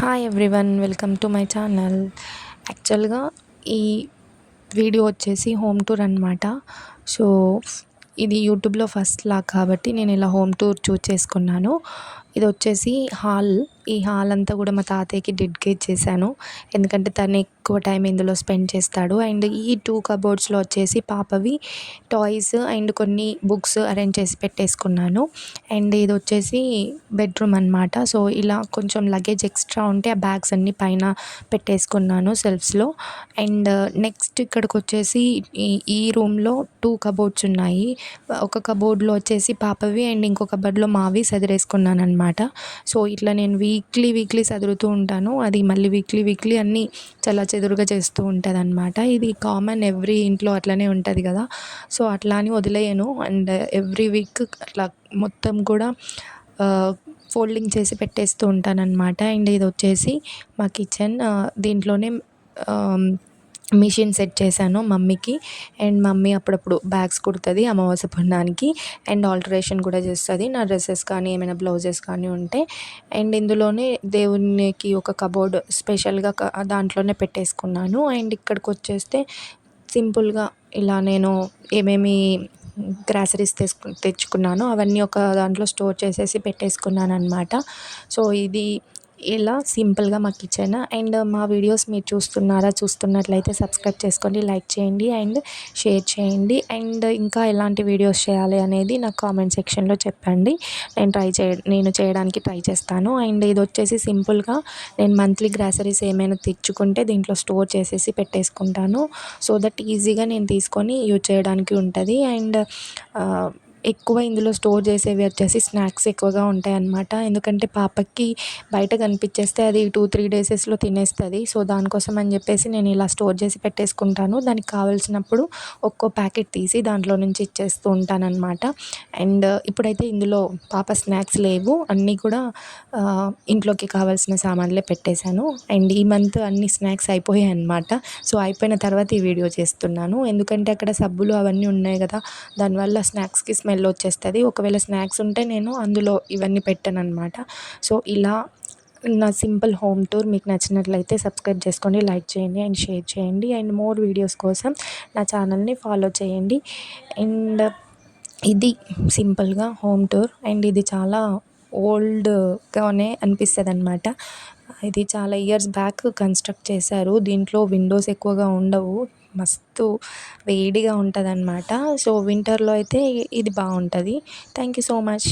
Hi everyone, welcome to my channel. యాక్చువల్గా ఈ video వచ్చేసి హోమ్ టూర్ అనమాట. సో ఇది యూట్యూబ్లో ఫస్ట్ లాగ్ కాబట్టి నేను ఇలా హోమ్ టూర్ చూస్ చేసుకున్నాను. ఇది వచ్చేసి హాల్. ఈ హాల్ అంతా కూడా మా తాతయ్యకి డెడికేట్ చేశాను, ఎందుకంటే తను ఎక్కువ టైం ఇందులో స్పెండ్ చేస్తాడు. అండ్ ఈ 2 కబోర్డ్స్లో వచ్చేసి పాపవి టాయ్స్ అండ్ కొన్ని బుక్స్ అరేంజ్ చేసి పెట్టేసుకున్నాను. అండ్ ఇది వచ్చేసి బెడ్రూమ్ అనమాట. సో ఇలా కొంచెం లగేజ్ ఎక్స్ట్రా ఉంటే ఆ బ్యాగ్స్ అన్నీ పైన పెట్టేసుకున్నాను సెల్ఫ్స్లో. అండ్ నెక్స్ట్ ఇక్కడికి వచ్చేసి ఈ రూమ్లో 2 కబోర్డ్స్ ఉన్నాయి. ఒక కబోర్డ్లో వచ్చేసి పాపవి అండ్ ఇంకో కబోర్డ్లో మావి సదిరేసుకున్నాను అనమాట. సో ఇట్లా నేను వీక్లీ సదురుతూ ఉంటాను. అది మళ్ళీ వీక్లీ అన్నీ చెల్లాచెదురుగా చేస్తూ ఉంటుంది అనమాట. ఇది కామన్, ఎవ్రీ ఇంట్లో అట్లనే ఉంటుంది కదా. సో అట్లా అని వదిలేయను. అండ్ ఎవ్రీ వీక్ అట్లా మొత్తం కూడా ఫోల్డింగ్ చేసి పెట్టేస్తూ ఉంటానన్నమాట. అండ్ ఇది వచ్చేసి మా కిచెన్. దీంట్లోనే మిషన్ సెట్ చేశాను మమ్మీకి. అండ్ మమ్మీ అప్పుడప్పుడు బ్యాగ్స్ కుడుతుంది అమావాస్య పుణ్యానికి. అండ్ ఆల్టరేషన్ కూడా చేస్తుంది నా డ్రెస్సెస్ కానీ ఏమైనా బ్లౌజెస్ కానీ ఉంటే. అండ్ ఇందులోనే దేవునికి ఒక కబోర్డ్ స్పెషల్గా దాంట్లోనే పెట్టేసుకున్నాను. అండ్ ఇక్కడికి వచ్చేస్తే సింపుల్గా ఇలా నేను ఏమేమి గ్రాసరీస్ తెచ్చుకున్నానో అవన్నీ ఒక దాంట్లో స్టోర్ చేసేసి పెట్టేసుకున్నాను అనమాట. సో ఇది ఇలా సింపుల్గా మా కిచెన్. అండ్ మా వీడియోస్ మీరు చూస్తున్నట్లయితే సబ్స్క్రైబ్ చేసుకోండి, లైక్ చేయండి అండ్ షేర్ చేయండి. అండ్ ఇంకా ఎలాంటి వీడియోస్ చేయాలి అనేది నాకు కామెంట్ సెక్షన్లో చెప్పండి. నేను చేయడానికి ట్రై చేస్తాను. అండ్ ఇది వచ్చేసి సింపుల్గా నేను మంత్లీ గ్రాసరీస్ ఏమైనా తెచ్చుకుంటే దీంట్లో స్టోర్ చేసేసి పెట్టేసుకుంటాను. సో దట్ ఈజీగా నేను తీసుకొని యూజ్ చేయడానికి ఉంటుంది. అండ్ ఎక్కువ ఇందులో స్టోర్ చేసేవి వచ్చేసి స్నాక్స్ ఎక్కువగా ఉంటాయన్నమాట. ఎందుకంటే పాపకి బయట కనిపించేస్తే అది 2-3 డేసెస్లో తినేస్తుంది. సో దానికోసం అని చెప్పేసి నేను ఇలా స్టోర్ చేసి పెట్టేసుకుంటాను. దానికి కావాల్సినప్పుడు ఒక్కో ప్యాకెట్ తీసి దాంట్లో నుంచి ఇచ్చేస్తూ ఉంటానన్నమాట. అండ్ ఇప్పుడైతే ఇందులో పాప స్నాక్స్ లేవు, అన్నీ కూడా ఇంట్లోకి కావాల్సిన సామాన్లే పెట్టేశాను. అండ్ ఈ మంత్ అన్ని స్నాక్స్ అయిపోయాయి అన్నమాట. సో అయిపోయిన తర్వాత ఈ వీడియో చేస్తున్నాను, ఎందుకంటే అక్కడ సబ్బులు అవన్నీ ఉన్నాయి కదా, దానివల్ల స్నాక్స్కి స్మెల్ వచ్చేస్తుంది. ఒకవేళ స్నాక్స్ ఉంటే నేను అందులో ఇవన్నీ పెట్టాను అనమాట. సో ఇలా నా సింపుల్ హోమ్ టూర్ మీకు నచ్చినట్లయితే సబ్స్క్రైబ్ చేసుకోండి, లైక్ చేయండి అండ్ షేర్ చేయండి. అండ్ మోర్ వీడియోస్ కోసం నా ఛానల్ని ఫాలో చేయండి. అండ్ ఇది సింపుల్గా హోమ్ టూర్. అండ్ ఇది చాలా ఓల్డ్గానే అనిపిస్తుంది అనమాట. ఇది చాలా ఇయర్స్ బ్యాక్ కన్స్ట్రక్ట్ చేశారు. దీంట్లో విండోస్ ఎక్కువగా ఉండవు, మస్తు వేడిగా ఉంటుంది అనమాట. సో వింటర్లో అయితే ఇది బాగుంటుంది. Thank you so much.